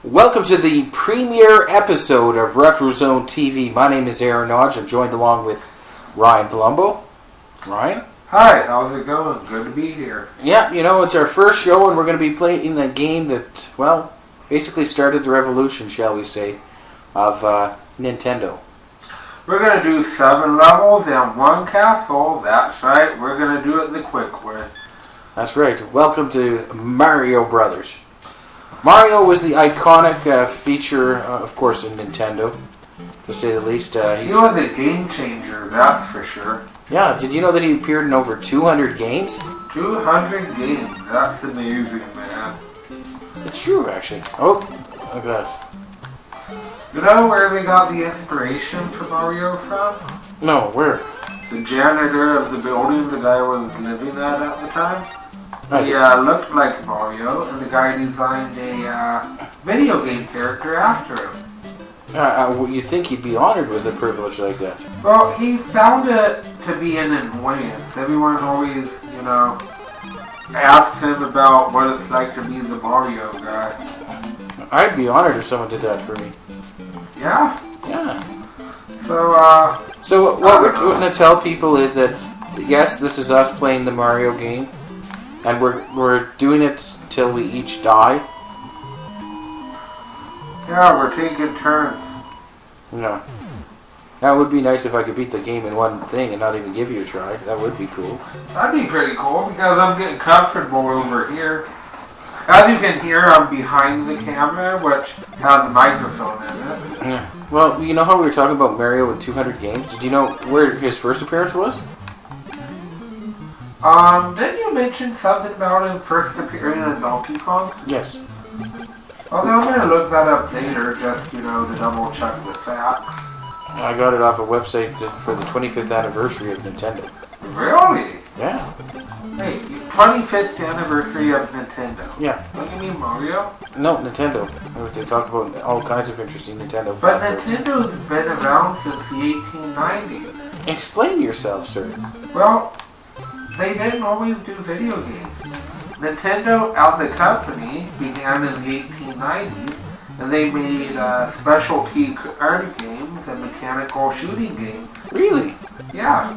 Welcome to the premiere episode of RetroZone TV. My name is Aaron Hodge. I'm joined along with Ryan Palumbo. Ryan? Hi, how's it going? Good to be here. Yeah, you know, it's our first show and we're going to be playing a game that, well, basically started the revolution, shall we say, of Nintendo. We're going to do 7 levels and 1 castle. That's right, we're going to do it the quick way. That's right. Welcome to Mario Brothers. Mario was the iconic feature, of course, in Nintendo, to say the least. He was a game changer, that's for sure. Yeah, did you know that he appeared in over 200 games? 200 games, that's amazing, man. It's true, actually. Oh, look at that. You know where they got the inspiration for Mario from? No, where? The janitor of the building the guy was living at the time. He looked like Mario, and the guy designed a video game character after him. You'd think he'd be honored with a privilege like that. Well, he found it to be an annoyance. Everyone always, asked him about what it's like to be the Mario guy. I'd be honored if someone did that for me. Yeah? Yeah. So what we're going to tell people is that, yes, this is us playing the Mario game, and we're doing it till we each die. Yeah, we're taking turns. Yeah. That would be nice if I could beat the game in one thing and not even give you a try. That would be cool. That'd be pretty cool, because I'm getting comfortable over here. As you can hear, I'm behind the camera, which has a microphone in it. Yeah. Well, you know how we were talking about Mario with 200 games? Did you know where his first appearance was? Didn't you mention something about him first appearing in Donkey Kong? Yes. Well, then I'm going to look that up later, just, to double check the facts. I got it off a website for the 25th anniversary of Nintendo. Really? Yeah. Hey, 25th anniversary of Nintendo. Yeah. Don't you mean Mario? No, Nintendo. They talk about all kinds of interesting Nintendo But facts. Nintendo's been around since the 1890s. Explain yourself, sir. Well, they didn't always do video games. Nintendo, as a company, began in the 1890s, and they made specialty card games and mechanical shooting games. Really? Yeah.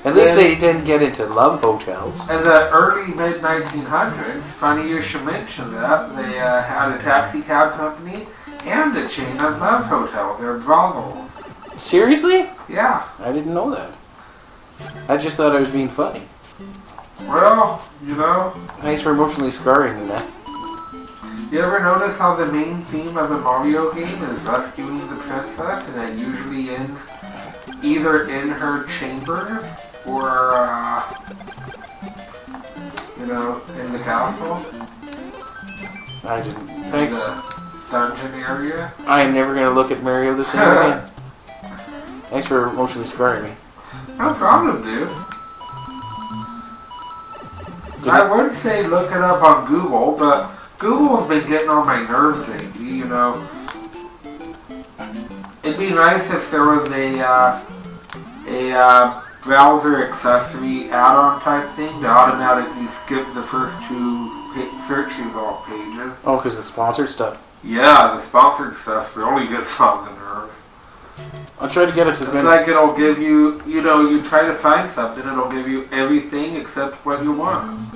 At least they didn't get into love hotels. In the early mid-1900s, funny you should mention that, they had a taxi cab company and a chain of love hotels. They're brothels. Seriously? Yeah. I didn't know that. I just thought I was being funny. Well, Thanks for emotionally scarring me, man. You ever notice how the main theme of a Mario game is rescuing the princess, and it usually ends either in her chambers or, in the castle? I didn't. Thanks. In the dungeon area? I am never going to look at Mario the same again. Thanks for emotionally scarring me. No problem, dude. I would say look it up on Google, but Google's been getting on my nerves lately, It'd be nice if there was a browser accessory add-on type thing to automatically skip the first 2 search result pages. Oh, because the sponsored stuff. Yeah, the sponsored stuff really gets on the nerves. I'll try to get us as It's many. like it'll give you, you try to find something, it'll give you everything except what you want.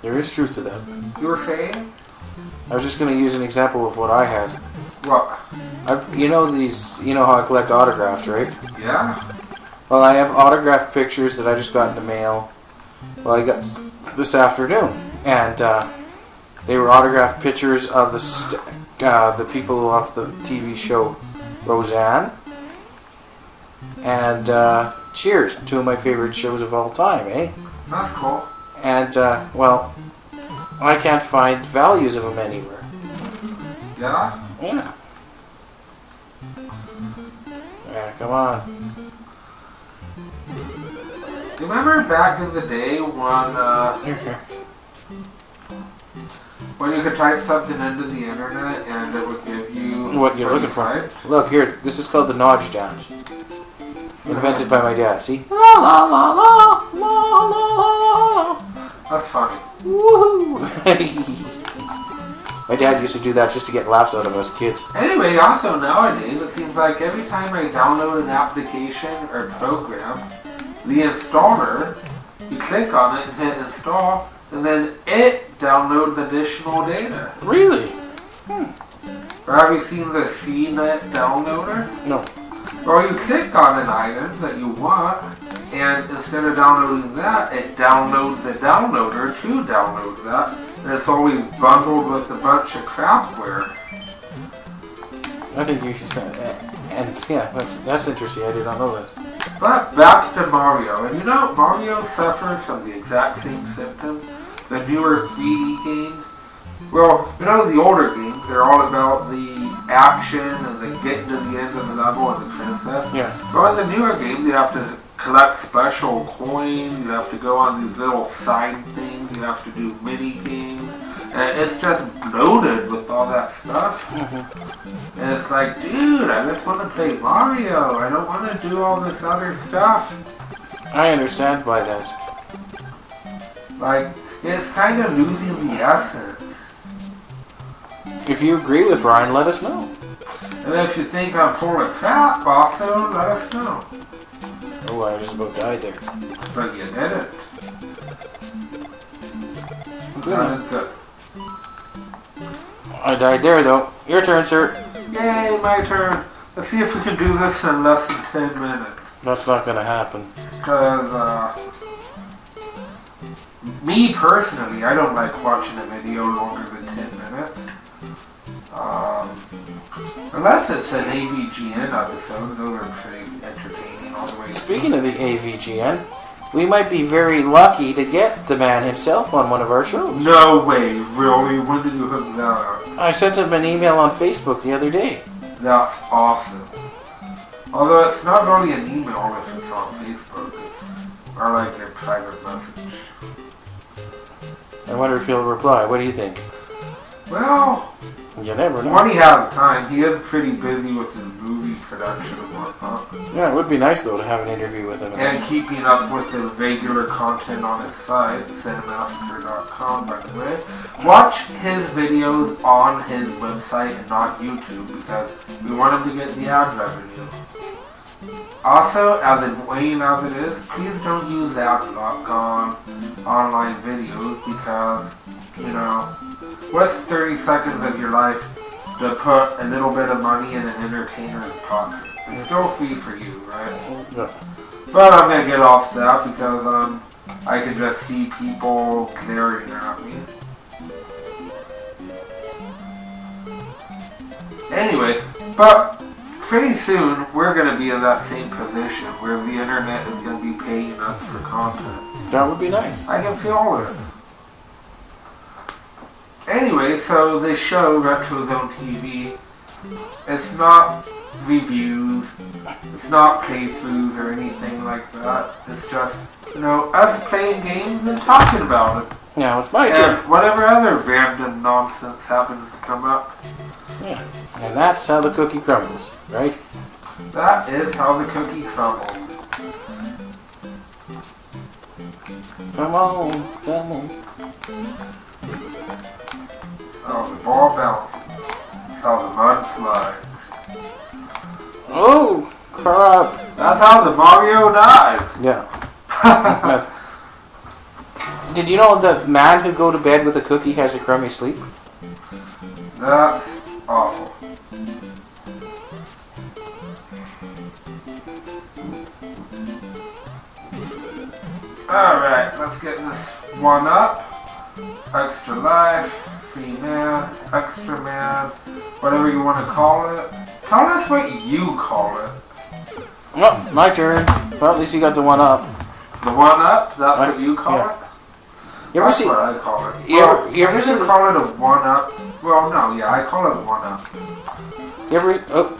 There is truth to that. You were saying? I was just going to use an example of what I had. What? You know how I collect autographs, right? Yeah? Well, I have autographed pictures that I just got in the mail. Well, I got this afternoon, and they were autographed pictures of the people off the TV show Roseanne and Cheers, 2 of my favorite shows of all time, eh? That's cool. And I can't find values of them anywhere. Yeah? Yeah. Yeah, come on. You remember back in the day when you could type something into the internet and it would give you What you're looking for. Look, here, this is called the Nodge Dance. Invented by my dad, see? La la la la, la la la la. That's funny. Woohoo! My dad used to do that just to get laughs out of us kids. Anyway, also nowadays, it seems like every time I download an application or program, the installer, you click on it and hit install, and then it downloads additional data. Really? Or have you seen the CNET downloader? No. Or you click on an item that you want, and instead of downloading that, it downloads the downloader to download that. And it's always bundled with a bunch of crapware. I think you should say that. And yeah, that's interesting. I did not know that. But back to Mario. And you know, Mario suffers from the exact same symptoms. The newer 3D games. Well, you know, the older games, they're all about the action and the getting to the end of the level and the princess. Yeah. But in the newer games, you have to collect special coins, you have to go on these little side things, you have to do mini games, and it's just bloated with all that stuff. And it's like, dude, I just want to play Mario. I don't want to do all this other stuff. I understand by that. Like, it's kind of losing the essence. If you agree with Ryan, let us know. And if you think I'm full of crap, also let us know. Oh, I just about died there. But you didn't. That is good. I died there, though. Your turn, sir. Yay, my turn. Let's see if we can do this in less than 10 minutes. That's not going to happen. Because, me personally, I don't like watching a video longer than 10 minutes. Unless it's an AVGN episode, those are pretty entertaining all the way. Speaking of the AVGN, we might be very lucky to get the man himself on one of our shows. No way, really? When did you hook that up? I sent him an email on Facebook the other day. That's awesome. Although it's not really an email if it's on Facebook, it's more like a private message. I wonder if he'll reply. What do you think? Well, you never know. when he has time, he is pretty busy with his movie production and whatnot. Yeah, it would be nice, though, to have an interview with him. And keeping up with the regular content on his site, cinemassacre.com, by the way. Watch his videos on his website and not YouTube, because we want him to get the ad revenue. Also, as annoying as it is, please don't use ad block on online videos, because, you know, what's 30 seconds of your life to put a little bit of money in an entertainer's pocket? It's still free for you, right? Yeah. But I'm going to get off that because I can just see people glaring at me. Anyway, but pretty soon we're going to be in that same position where the internet is going to be paying us for content. That would be nice. I can feel it. Anyway, so they show RetroZone TV. It's not reviews, it's not playthroughs or anything like that. It's just, you know, us playing games and talking about it. Now it's my turn. And whatever other random nonsense happens to come up. Yeah. And that's how the cookie crumbles, right? That is how the cookie crumbles. Come on, come on. Oh, the ball bounces. That's how the mud slides. Oh, crap. That's how the Mario dies. Yeah. Did you know the man who go to bed with a cookie has a crummy sleep? That's awful. Alright, let's get this one up. Extra life, free man, extra man, whatever you want to call it. Tell us what you call it. Well, my turn. Well, at least you got the one up. The one up? That's what you call it? You ever That's see? what I call it. You ever see? Call it a one up? Well, no, yeah, I call it a one up. You ever? Oh,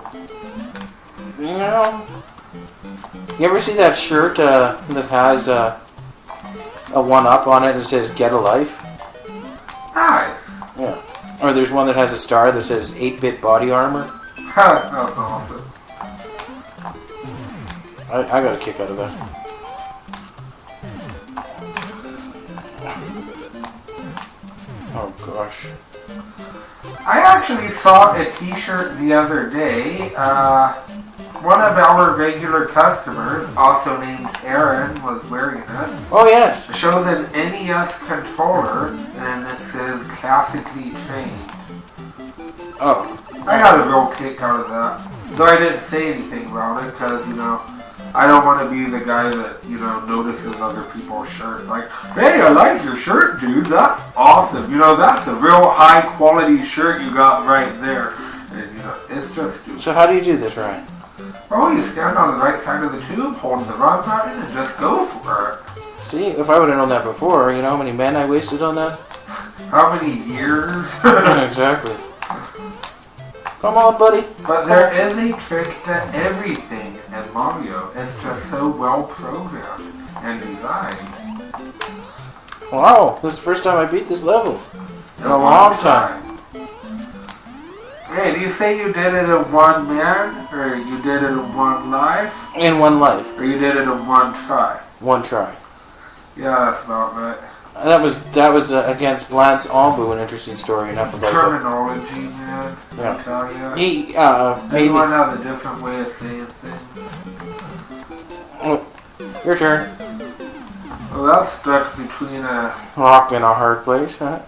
you ever see that shirt that has a one up on it that says "Get a Life"? Nice. Yeah. Or there's one that has a star that says 8-bit body armor. That's awesome. I got a kick out of that. Oh gosh. I actually saw a t-shirt the other day. One of our regular customers, also named Aaron, was wearing it. Oh, yes. It shows an NES controller, and it says classically trained. Oh. I got a real kick out of that. Though I didn't say anything about it, because, you know, I don't want to be the guy that, you know, notices other people's shirts. Like, hey, I like your shirt, dude. That's awesome. You know, that's the real high quality shirt you got right there. And, you know, it's just stupid. So how do you do this, Ryan? Oh, you stand on the right side of the tube, hold the run button, and just go for it. See, if I would have known that before, you know how many men I wasted on that? How many years? Exactly. Come on, buddy. But there is a trick to everything in Mario. It's just so well programmed and designed. Wow, this is the first time I beat this level. In a long time. Hey, do you say you did it in one man, or you did it in one life? In one life. Or you did it in one try? One try. Yeah, that's not right. That was against Lance Albu, an interesting story. Enough about terminology, man. Yeah. I tell you. He made Everyone me. has a different way of saying things. Oh, your turn. Well, that's stuck between a... Rock in a hard place, huh?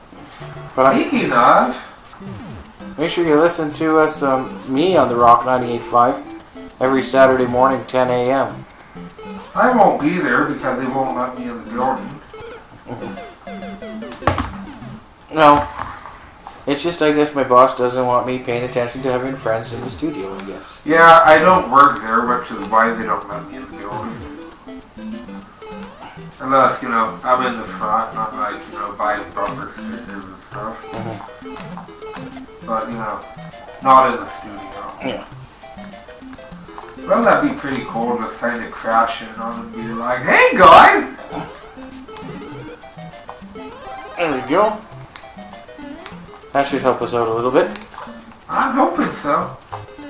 But Speaking of... make sure you listen to us, me on the Rock 98.5 every Saturday morning, 10 a.m. I won't be there because they won't let me in the building. No, it's just I guess my boss doesn't want me paying attention to having friends in the studio, I guess. Yeah, I don't work there, which is why they don't let me in the building. Unless, you know, I'm in the front, not like, you know, buying bumper stickers and stuff. But, you know, not in the studio. Yeah. Well, that'd be pretty cool, just kind of crash in on and be like, hey guys! There we go. That should help us out a little bit. I'm hoping so.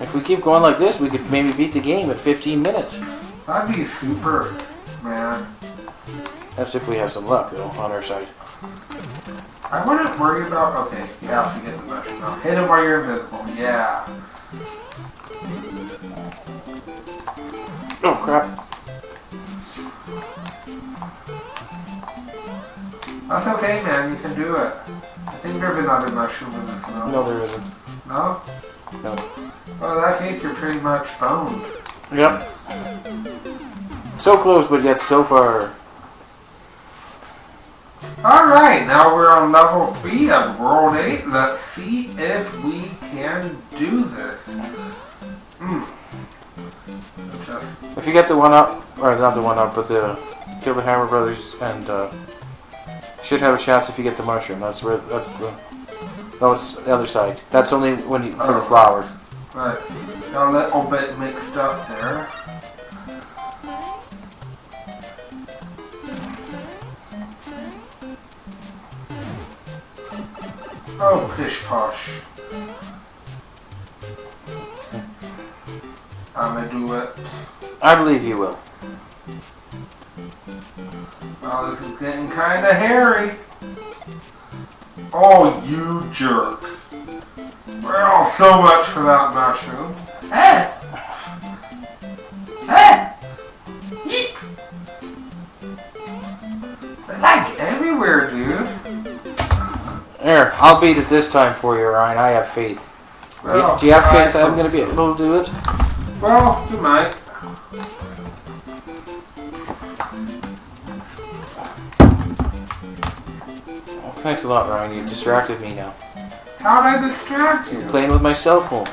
If we keep going like this, we could maybe beat the game at 15 minutes. That'd be super, man. That's if we have some luck, though, on our side. I wouldn't worry about... Okay, you have to get the mushroom now. Hit him while you're invisible. Yeah. Oh, crap. That's okay, man. You can do it. I think there's another mushroom in this one. No, there isn't. No? No. Well, in that case, you're pretty much boned. Yep. So close, but yet so far. Alright, now we're on level 3 of World 8. Let's see if we can do this. If you get the one up, or not the one up, but the Kill the Hammer Brothers, and should have a chance if you get the mushroom. That's the. No, it's the other side. That's only when you, for the flower. Right. Got a little bit mixed up there. Oh, pish posh. I'm gonna do it. I believe you will. Oh, this is getting kinda hairy. Oh, you jerk. Well, so much for that mushroom. Eh! Eh! Yeep! They're like everywhere, dude. There, I'll beat it this time for you, Ryan. I have faith. Well, do you have faith that I'm going to be able to do it? Well, you might. Well, thanks a lot, Ryan. You've distracted me now. How'd I distract you? You're playing with my cell phone.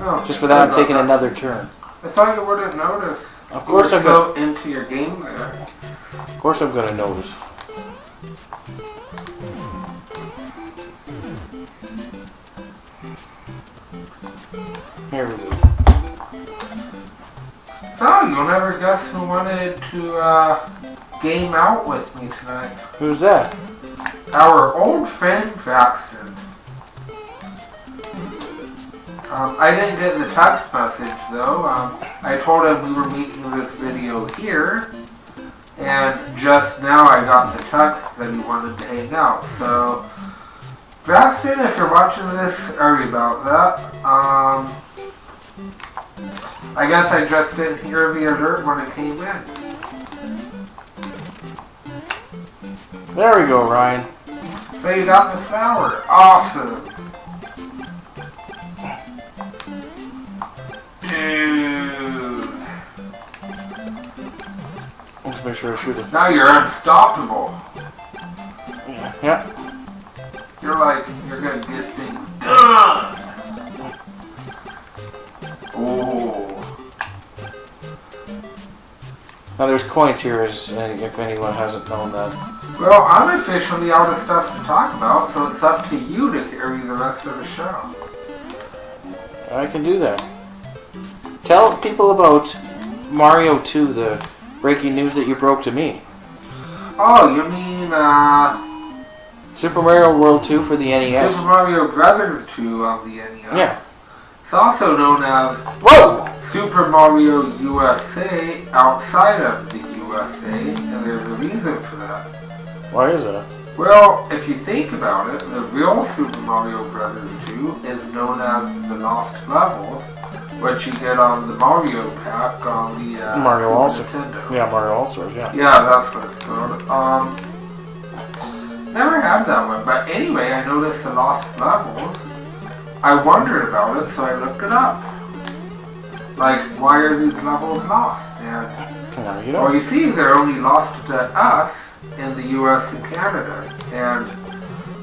Oh, Just for that, I'm taking another turn. I thought you wouldn't notice. Of course I'm so into your game there. Of course I'm going to notice. Here we go. So, you'll never guess who wanted to game out with me tonight. Who's that? Our old friend Jackson. I didn't get the text message though. I told him we were making this video here, and just now I got the text that he wanted to hang out. So Braxton, if you're watching this, sorry about that. I guess I just didn't hear the alert when it came in. There we go, Ryan. So you got the flower. Awesome. Dude. Let's make sure I shoot it. Now you're unstoppable. Yeah. You're gonna get things done. Oh. Now there's coins here, if anyone hasn't known that. Well, I'm officially out of stuff to talk about, so it's up to you to carry the rest of the show. I can do that. Tell people about Mario 2, the breaking news that you broke to me. Oh, you mean, Super Mario World 2 for the NES. Super Mario Brothers 2 on the NES. Yeah. It's also known as Whoa! Super Mario USA outside of the USA, and there's a reason for that. Why is that? Well, if you think about it, the real Super Mario Brothers 2 is known as the Lost Levels, which you get on the Mario Pack on the Mario Super All-Stars. Nintendo. Yeah, Mario All-Stars, yeah. Yeah, that's what it's called. Never had that one, but anyway, I noticed the Lost Levels. I wondered about it, so I looked it up. Like, why are these levels lost? And No, you don't. well, you see, they're only lost to us in the U.S. and Canada, and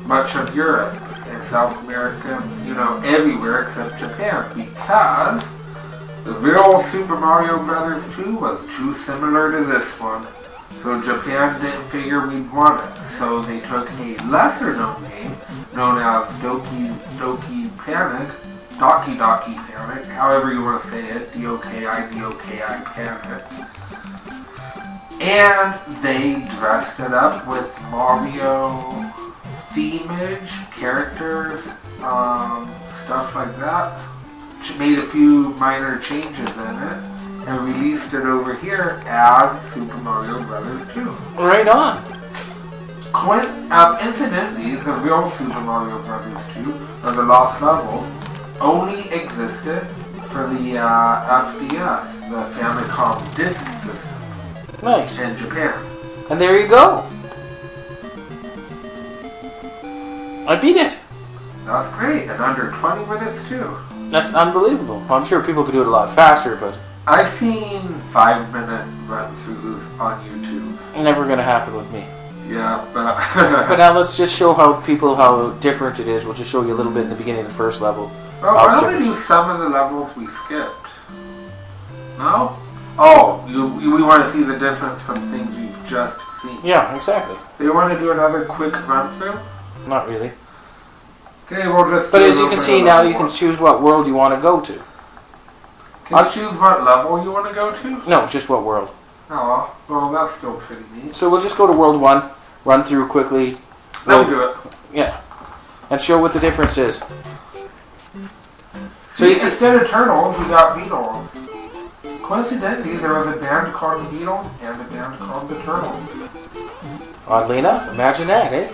much of Europe and South America, everywhere except Japan, because the real Super Mario Brothers 2 was too similar to this one, so Japan didn't figure we'd want it, so they took a lesser known name, known as Doki Doki Panic, however you want to say it, D-O-K-I Panic. And they dressed it up with Mario themage, characters, stuff like that. Made a few minor changes in it, and released it over here as Super Mario Brothers 2. Right on. Incidentally, the real Super Mario Brothers 2, or the Lost Levels, only existed for the FDS, the Famicom Disk System. Nice. In Japan. And there you go. I beat it. That's great, and under 20 minutes too. That's unbelievable. I'm sure people could do it a lot faster, but I've seen 5-minute run-throughs on YouTube. never going to happen with me. Yeah, but... But now let's just show how different it is. We'll just show you a little bit in the beginning of the first level. Well, why don't we do some of the levels we skipped? No? Oh, we want to see the difference from things we've just seen. Yeah, exactly. So you want to do another quick run-through? Not really. Okay, we'll just... But as you can see now, you can choose what world you want to go to. Can you choose what level you want to go to? No, just what world. Oh, well, that's still pretty neat. So we'll just go to World 1, run through quickly. We'll do it. Yeah. And show what the difference is. So you see, instead of turtles, we got beetles. Coincidentally, there was a band called the Beatles and a band called the Turtles. Oddly enough, imagine that, eh?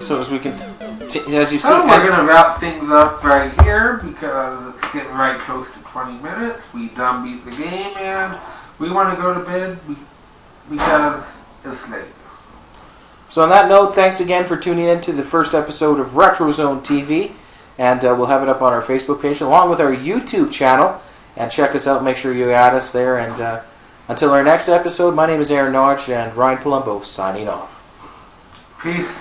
So as we can, as you see, we're gonna wrap things up right here because it's getting right close to 20 minutes. We done beat the game and we want to go to bed because it's late. So on that note, thanks again for tuning in to the first episode of RetroZone TV, and we'll have it up on our Facebook page along with our YouTube channel. And check us out. Make sure you add us there. And until our next episode, my name is Aaron Nodge and Ryan Palumbo signing off. Peace.